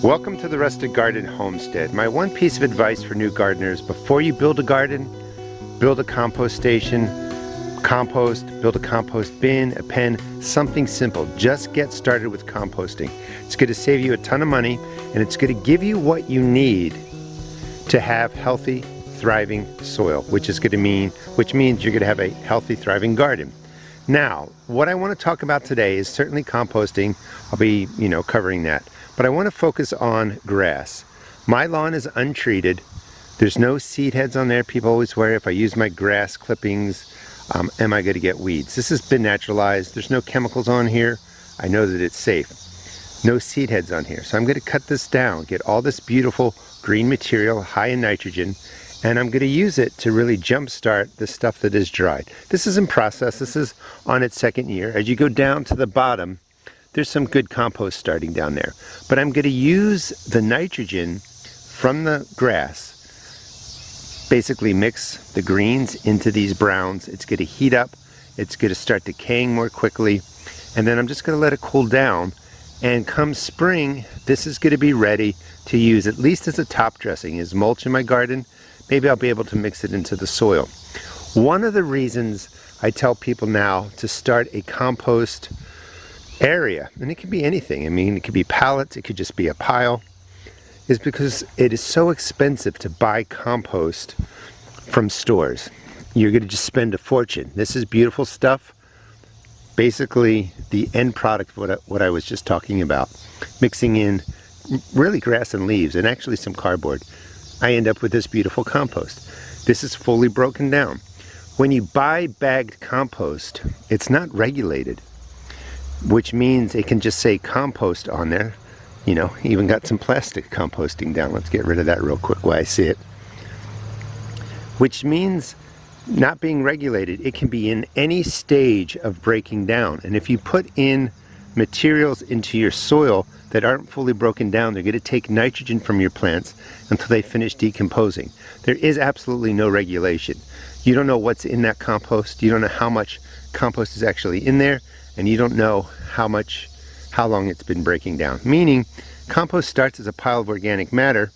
Welcome to the Rustic Garden Homestead. My one piece of advice for new gardeners: before you build a garden, build a compost station, compost, build a compost bin, a pen, something simple. Just get started with composting. It's going to save you a ton of money, and it's going to give you what you need to have healthy, thriving soil, which means you're going to have a healthy, thriving garden. Now, what I want to talk about today is certainly composting. I'll be, covering that. But I want to focus on grass. My lawn is untreated. There's no seed heads on there. People always worry, if I use my grass clippings, am I going to get weeds? This has been naturalized. There's no chemicals on here. I know that it's safe. No seed heads on here. So I'm going to cut this down, get all this beautiful green material, high in nitrogen, and I'm going to use it to really jumpstart the stuff that is dried. This is in process. This is on its second year. As you go down to the bottom, there's some good compost starting down there. But I'm going to use the nitrogen from the grass, basically mix the greens into these browns. It's going to heat up. It's going to start decaying more quickly. And then I'm just going to let it cool down. And come spring, this is going to be ready to use, at least as a top dressing, as mulch in my garden. Maybe I'll be able to mix it into the soil. One of the reasons I tell people now to start a compost area, and it could be anything, it could be pallets, it could just be a pile, is because it is so expensive to buy compost from stores. You're going to just spend a fortune. This is beautiful stuff. Basically the end product of what I was just talking about, mixing in really grass and leaves and actually some cardboard, I end up with this beautiful compost. This is fully broken down. When you buy bagged compost, it's not regulated, which means it can just say compost on there. Even got some plastic composting down. Let's get rid of that real quick while I see it. Which means, not being regulated, it can be in any stage of breaking down. And if you put in materials into your soil that aren't fully broken down, they're going to take nitrogen from your plants until they finish decomposing. There is absolutely no regulation. You don't know what's in that compost. You don't know how much compost is actually in there, and you don't know how long it's been breaking down. Meaning, compost starts as a pile of organic matter,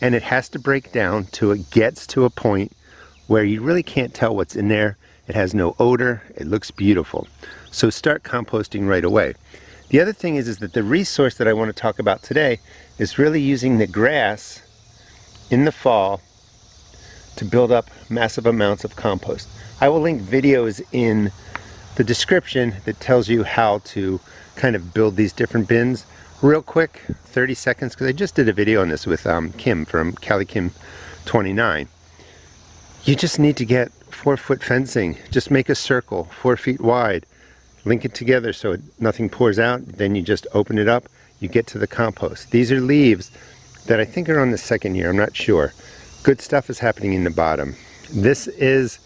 and it has to break down till it gets to a point where you really can't tell what's in there. It has no odor. It looks beautiful. So start composting right away. The other thing is that the resource that I want to talk about today is really using the grass in the fall to build up massive amounts of compost. I will link videos in the description that tells you how to kind of build these different bins. Real quick, 30 seconds, because I just did a video on this with Kim from CaliKim29. You just need to get 4-foot fencing. Just make a circle 4 feet wide, link it together so nothing pours out. Then you just open it up, you get to the compost. These are leaves that I think are on the second year, I'm not sure. Good stuff is happening in the bottom. This is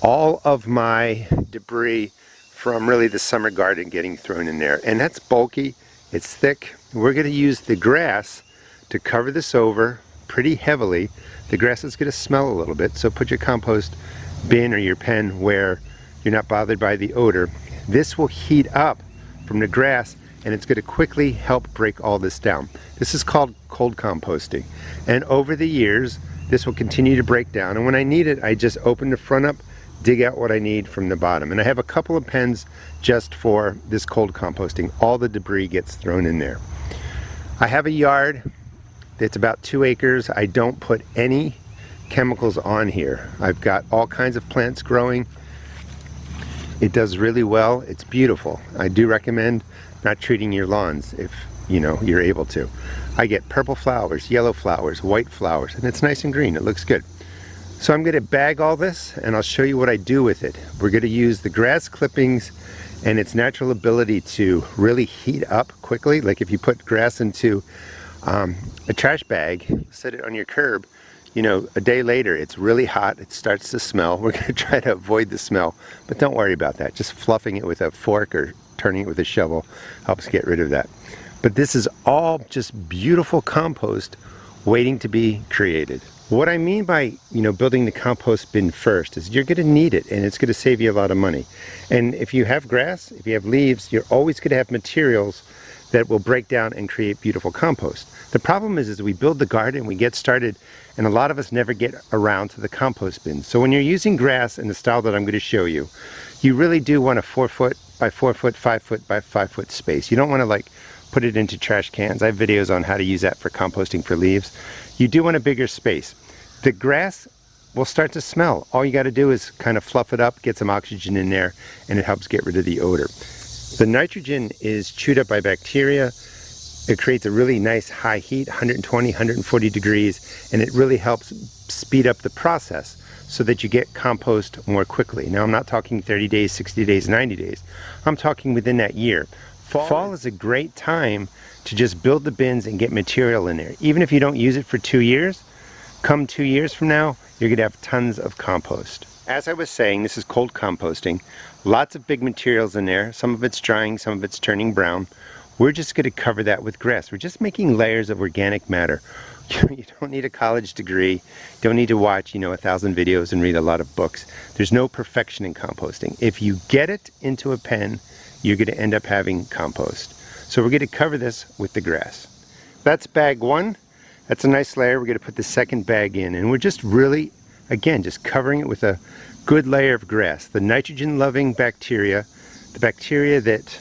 all of my debris from really the summer garden getting thrown in there. And that's bulky, it's thick. We're going to use the grass to cover this over pretty heavily. The grass is going to smell a little bit, so put your compost bin or your pen where you're not bothered by the odor. This will heat up from the grass, and it's going to quickly help break all this down. This is called cold composting, and over the years this will continue to break down, and when I need it, I just open the front up, dig out what I need from the bottom. And I have a couple of pens just for this cold composting. All the debris gets thrown in there. I have a yard that's about 2 acres. I don't put any chemicals on here. I've got all kinds of plants growing. It does really well. It's beautiful. I do recommend not treating your lawns if you're able to. I get purple flowers, yellow flowers, white flowers, and it's nice and green. It looks good. So I'm going to bag all this, and I'll show you what I do with it. We're going to use the grass clippings and its natural ability to really heat up quickly. Like if you put grass into a trash bag, set it on your curb, a day later it's really hot, it starts to smell. We're going to try to avoid the smell, but don't worry about that. Just fluffing it with a fork or turning it with a shovel helps get rid of that. But this is all just beautiful compost waiting to be created. What I mean by, building the compost bin first is you're going to need it, and it's going to save you a lot of money. And if you have grass, if you have leaves, you're always going to have materials that will break down and create beautiful compost. The problem is we build the garden, we get started, and a lot of us never get around to the compost bin. So when you're using grass in the style that I'm going to show you, you really do want a 4 foot by 4 foot, 5 foot by 5 foot space. You don't want to like put it into trash cans. I have videos on how to use that for composting for leaves. You do want a bigger space. The grass will start to smell. All you got to do is kind of fluff it up, get some oxygen in there, and it helps get rid of the odor. The nitrogen is chewed up by bacteria. It creates a really nice high heat, 120, 140 degrees, and it really helps speed up the process so that you get compost more quickly. Now, I'm not talking 30 days, 60 days, 90 days. I'm talking within that year. Fall is a great time to just build the bins and get material in there. Even if you don't use it for 2 years, come 2 years from now, you're gonna have tons of compost. As I was saying, this is cold composting. Lots of big materials in there. Some of it's drying, some of it's turning brown. We're just gonna cover that with grass. We're just making layers of organic matter. You don't need a college degree. You don't need to watch, 1,000 videos and read a lot of books. There's no perfection in composting. If you get it into a pen, you're gonna end up having compost. So we're gonna cover this with the grass. That's bag one. That's a nice layer. We're gonna put the second bag in, and we're just really, again, just covering it with a good layer of grass. The nitrogen-loving bacteria, the bacteria that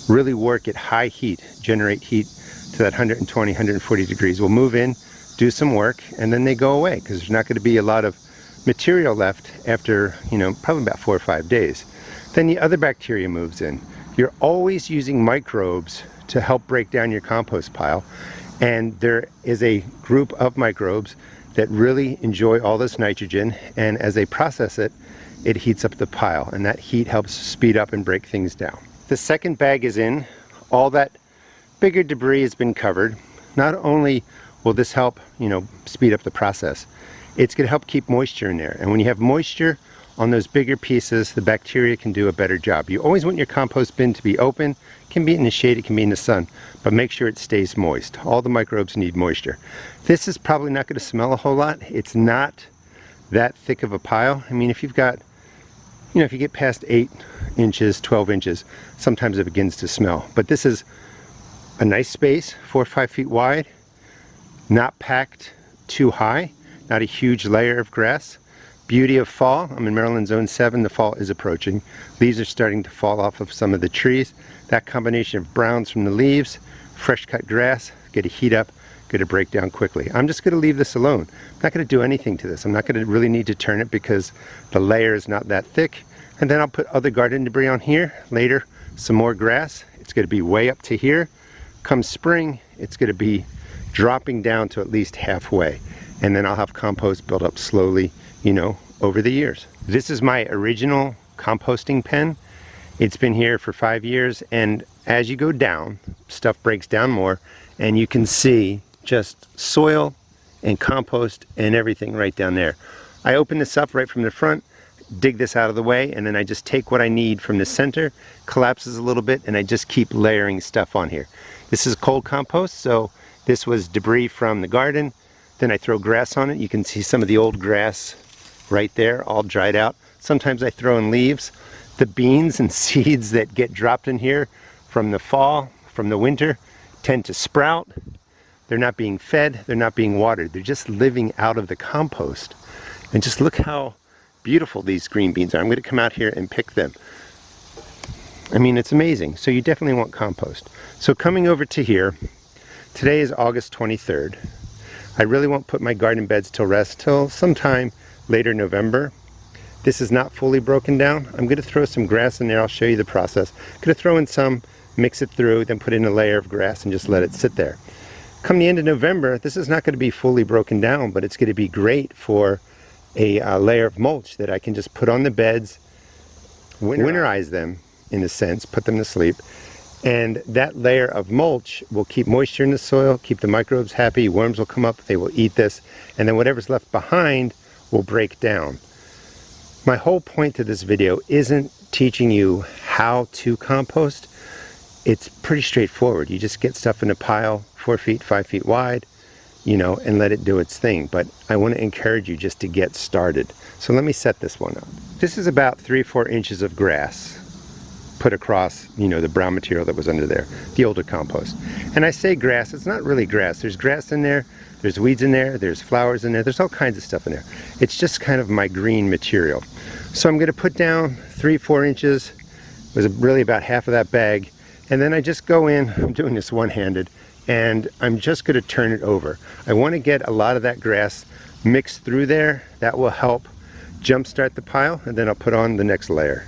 really work at high heat, generate heat to that 120, 140 degrees, will move in, do some work, and then they go away because there's not gonna be a lot of material left after, probably about 4 or 5 days. Then the other bacteria moves in. You're always using microbes to help break down your compost pile. And there is a group of microbes that really enjoy all this nitrogen, and as they process it, it heats up the pile, and that heat helps speed up and break things down. The second bag is in. All that bigger debris has been covered. Not only will this help, speed up the process, it's gonna help keep moisture in there. And when you have moisture on those bigger pieces, the bacteria can do a better job. You always want your compost bin to be open. It can be in the shade, it can be in the sun, but make sure it stays moist. All the microbes need moisture. This is probably not going to smell a whole lot. It's not that thick of a pile. I mean, if you've got, if you get past 8 inches, 12 inches, sometimes it begins to smell. But this is a nice space, 4 or 5 feet wide, not packed too high, not a huge layer of grass. Beauty of fall. I'm in Maryland Zone 7. The fall is approaching. Leaves are starting to fall off of some of the trees. That combination of browns from the leaves, fresh cut grass, get to heat up, get to break down quickly. I'm just going to leave this alone. I'm not going to do anything to this. I'm not going to really need to turn it because the layer is not that thick. And then I'll put other garden debris on here. Later, some more grass. It's going to be way up to here. Come spring, it's going to be dropping down to at least halfway. And then I'll have compost build up slowly, over the years. This is my original composting pen. It's been here for 5 years, and as you go down, stuff breaks down more, and you can see just soil and compost and everything right down there. I open this up right from the front, dig this out of the way, and then I just take what I need from the center, collapses a little bit, and I just keep layering stuff on here. This is cold compost, so this was debris from the garden. Then I throw grass on it. You can see some of the old grass right there, all dried out. Sometimes I throw in leaves. The beans and seeds that get dropped in here from the fall, from the winter, tend to sprout. They're not being fed, they're not being watered. They're just living out of the compost. And just look how beautiful these green beans are. I'm gonna come out here and pick them. I mean, it's amazing. So you definitely want compost. So coming over to here, today is August 23rd. I really won't put my garden beds till rest till sometime later November. This is not fully broken down. I'm going to throw some grass in there. I'll show you the process. I'm going to throw in some, mix it through, then put in a layer of grass and just let it sit there. Come the end of November, this is not going to be fully broken down, but it's going to be great for a layer of mulch that I can just put on the beds, winterize them in a sense, put them to sleep. And that layer of mulch will keep moisture in the soil, keep the microbes happy, worms will come up, they will eat this, and then whatever's left behind will break down. My whole point to this video isn't teaching you how to compost. It's pretty straightforward. You just get stuff in a pile 4 feet, 5 feet wide, and let it do its thing. But I want to encourage you just to get started. So let me set this one up. This is about 3 or 4 inches of grass. put across, you know, the brown material that was under there, the older compost. And I say grass, it's not really grass. There's grass in there, there's weeds in there, there's flowers in there, there's all kinds of stuff in there. It's just kind of my green material. So I'm gonna put down 3-4 inches, it was really about half of that bag, and then I just go in, I'm doing this one-handed, and I'm just gonna turn it over. I wanna get a lot of that grass mixed through there. That will help jumpstart the pile, and then I'll put on the next layer.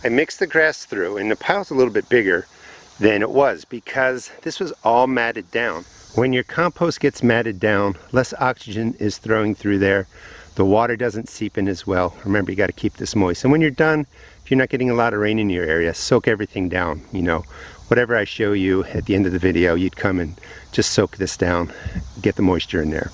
I mixed the grass through, and the pile's a little bit bigger than it was because this was all matted down. When your compost gets matted down, less oxygen is throwing through there. The water doesn't seep in as well. Remember, you got to keep this moist. And when you're done, if you're not getting a lot of rain in your area, soak everything down. You know, whatever I show you at the end of the video, you'd come and just soak this down, get the moisture in there.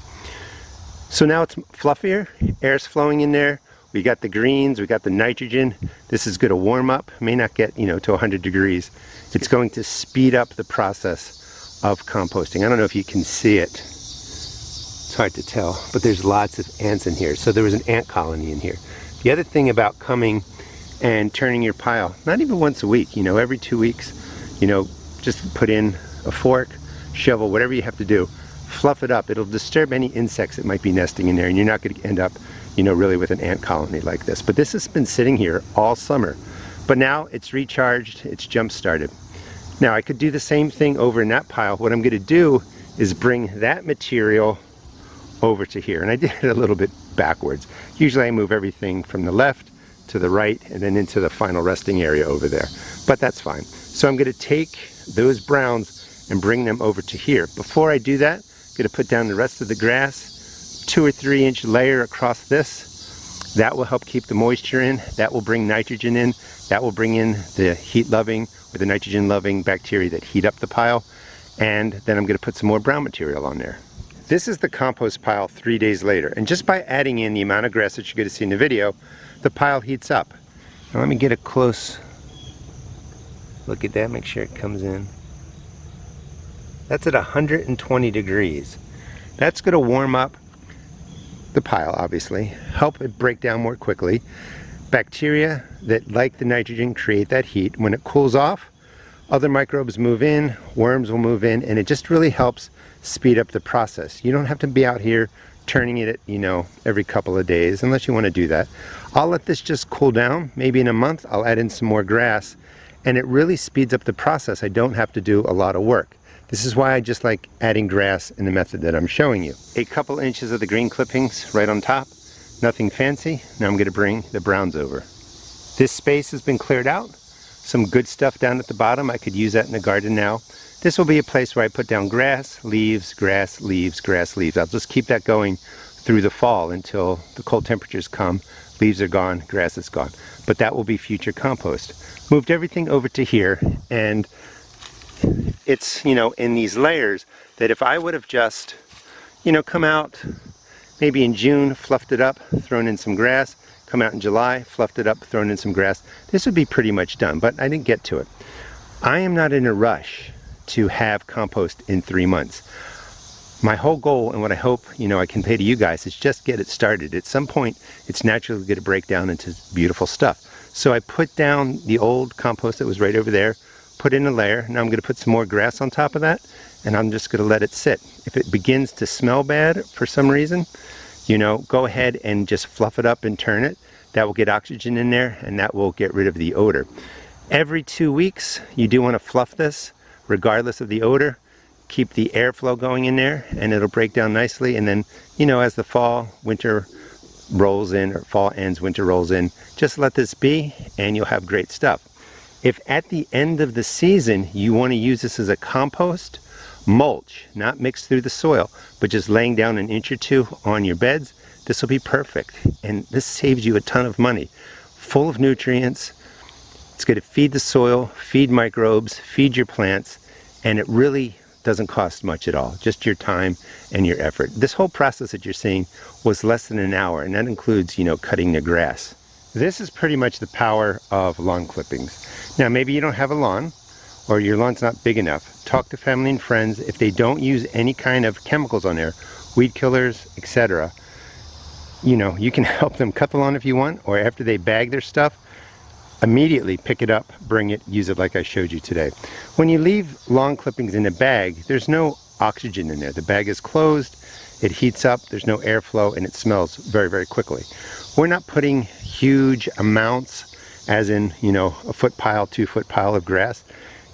So now it's fluffier, air's flowing in there. We got the greens, we got the nitrogen. This is going to warm up, may not get, you know, to 100 degrees. It's going to speed up the process of composting. I don't know if you can see it. It's hard to tell, but there's lots of ants in here. So there was an ant colony in here. The other thing about coming and turning your pile, not even once a week, you know, every 2 weeks, you know, just put in a fork, shovel, whatever you have to do, fluff it up. It'll disturb any insects that might be nesting in there, and you're not going to end up, you know, really with an ant colony like this. But this has been sitting here all summer, but now it's recharged, it's jump started. Now I could do the same thing over in that pile. What I'm going to do is bring that material over to here, and I did it a little bit backwards. Usually I move everything from the left to the right and then into the final resting area over there, but that's fine. So I'm going to take those browns and bring them over to here. Before I do that, I'm going to put down the rest of the grass, 2 or 3 inch layer across this. That will help keep the moisture in, that will bring nitrogen in, that will bring in the heat loving or the nitrogen loving bacteria that heat up the pile, and then I'm going to put some more brown material on there. This is the compost pile 3 days later, and just by adding in the amount of grass that you're going to see in the video, the pile heats up. Now let me get a close look at that, make sure it comes in. That's at 120 degrees. That's going to warm up the pile, obviously, help it break down more quickly. Bacteria that like the nitrogen create that heat. When it cools off, other microbes move in, worms will move in, and it just really helps speed up the process. You don't have to be out here turning it, you know, every couple of days, unless you want to do that. I'll let this just cool down. Maybe in a month, I'll add in some more grass, and it really speeds up the process. I don't have to do a lot of work. This is why I just like adding grass in the method that I'm showing you. A couple inches of the green clippings right on top, nothing fancy. Now I'm going to bring the browns over. This space has been cleared out. Some good stuff down at the bottom. I could use that in the garden now. This will be a place where I put down grass, leaves, grass, leaves, grass, leaves. I'll just keep that going through the fall until the cold temperatures come. Leaves are gone, grass is gone. But that will be future compost. Moved everything over to here, and it's, you know, in these layers that if I would have just, you know, come out maybe in June, fluffed it up, thrown in some grass, come out in July, fluffed it up, thrown in some grass, this would be pretty much done, but I didn't get to it. I am not in a rush to have compost in 3 months. My whole goal, and what I hope, you know, I can pay to you guys, is just get it started. At some point, it's naturally going to break down into beautiful stuff. So I put down the old compost that was right over there, put in a layer. Now I'm going to put some more grass on top of that, and I'm just going to let it sit. If it begins to smell bad for some reason, you know, go ahead and just fluff it up and turn it. That will get oxygen in there, and that will get rid of the odor. Every 2 weeks, you do want to fluff this, regardless of the odor. Keep the airflow going in there, and it'll break down nicely. And then, you know, as the fall, winter rolls in, or fall ends, winter rolls in, just let this be, and you'll have great stuff. If at the end of the season you want to use this as a compost, mulch, not mixed through the soil, but just laying down an inch or two on your beds, this will be perfect. And this saves you a ton of money. Full of nutrients. It's going to feed the soil, feed microbes, feed your plants, and it really doesn't cost much at all. Just your time and your effort. This whole process that you're seeing was less than an hour, and that includes, you know, cutting the grass. This is pretty much the power of lawn clippings. Now, maybe you don't have a lawn, or your lawn's not big enough. Talk to family and friends. If they don't use any kind of chemicals on there, weed killers, etc., you know, you can help them cut the lawn if you want, or after they bag their stuff, immediately pick it up, bring it, use it like I showed you today. When you leave lawn clippings in a bag, there's no oxygen in there. The bag is closed, it heats up, there's no airflow, and it smells very, very quickly. We're not putting huge amounts, as in, you know, a foot pile, 2 foot pile of grass.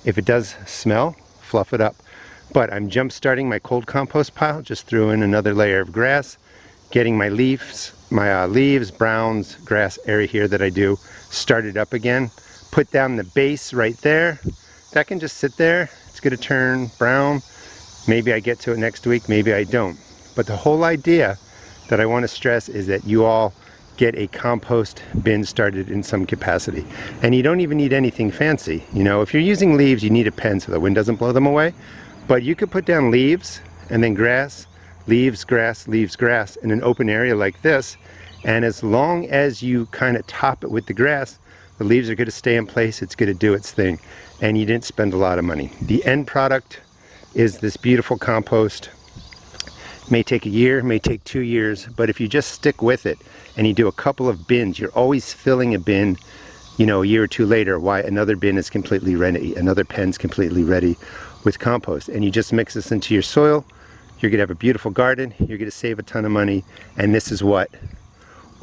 If it does smell, fluff it up. But I'm jump starting my cold compost pile, just threw in another layer of grass, getting my leaves, browns, grass area here that I do, started up again. Put down the base right there. That can just sit there. It's gonna turn brown. Maybe I get to it next week, maybe I don't. But the whole idea that I want to stress is that you all get a compost bin started in some capacity. And you don't even need anything fancy. You know, if you're using leaves, you need a pen so the wind doesn't blow them away. But you could put down leaves and then grass, leaves, grass in an open area like this. And as long as you kind of top it with the grass, the leaves are going to stay in place, it's going to do its thing. And you didn't spend a lot of money. The end product is this beautiful compost. May take a year, may take 2 years, but if you just stick with it and you do a couple of bins, you're always filling a bin, you know, a year or two later, why another bin is completely ready, another pen's completely ready with compost. And you just mix this into your soil, you're gonna have a beautiful garden, you're gonna save a ton of money, and this is what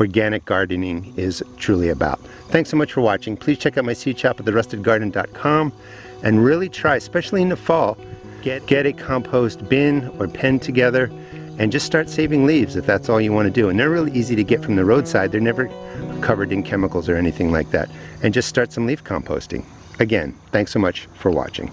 organic gardening is truly about. Thanks so much for watching. Please check out my seed shop at therustedgarden.com and really try, especially in the fall, get a compost bin or pen together and just start saving leaves if that's all you want to do. And they're really easy to get from the roadside. They're never covered in chemicals or anything like that. And just start some leaf composting. Again, thanks so much for watching.